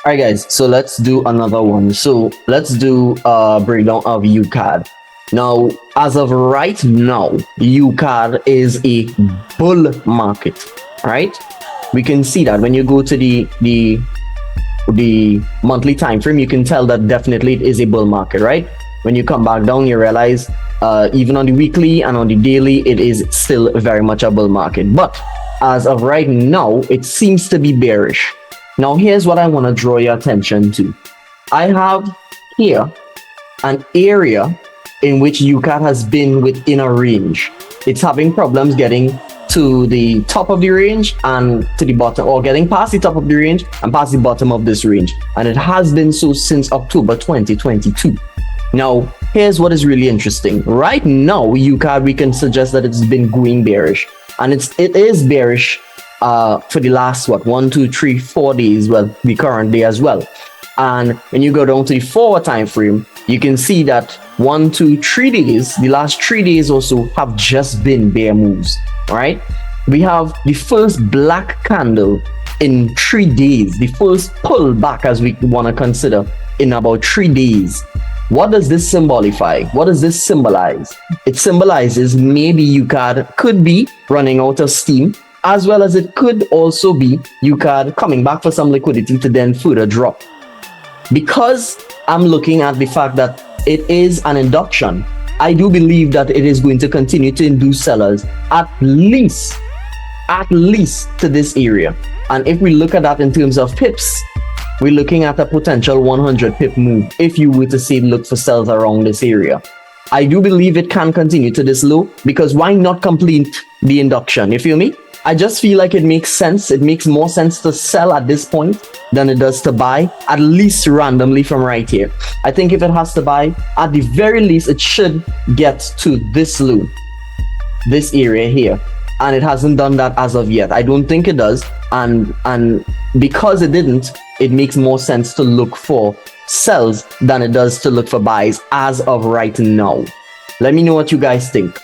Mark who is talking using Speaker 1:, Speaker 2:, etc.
Speaker 1: All right, guys, so let's do another one. So let's do a breakdown of UCAD. Now, as of right now, UCAD is a bull market, right? We can see that when you go to the monthly time frame, you can tell that definitely it is a bull market, right? When you come back down, you realize even on the weekly and on the daily, it is still very much a bull market. But as of right now, it seems to be bearish. Now, here's what I want to draw your attention to. I have here an area in which UCAD has been within a range. It's having problems getting to the top of the range and to the bottom, or getting past the top of the range and past the bottom of this range. And it has been so since October 2022. Now, here's what is really interesting. Right now, UCAD, we can suggest that it's been going bearish. And it is bearish for the last 1, 2, 3, 4 days, well, the current day as well. And when you go down to the forward time frame, you can see that 1, 2, 3 days, the last 3 days or so, have just been bear moves. All right, we have the first black candle in 3 days, the first pullback, as we want to consider, in about 3 days. What does this symbolify? What does this symbolize? It symbolizes maybe UCAD could be running out of steam, as well as it could also be UCAD coming back for some liquidity to then further drop. Because I'm looking at the fact that it is an induction, I do believe that it is going to continue to induce sellers at least to this area. And if we look at that in terms of pips, we're looking at a potential 100 pip move if you were to say look for sells around this area. I do believe it can continue to this low, because why not complete the induction? You feel me? I just feel like it makes sense. It makes more sense to sell at this point than it does to buy, at least randomly from right here. I think if it has to buy, at the very least, it should get to this low, this area here. And it hasn't done that as of yet. I don't think it does. And because it didn't, it makes more sense to look for sells than it does to look for buys as of right now. Let me know what you guys think.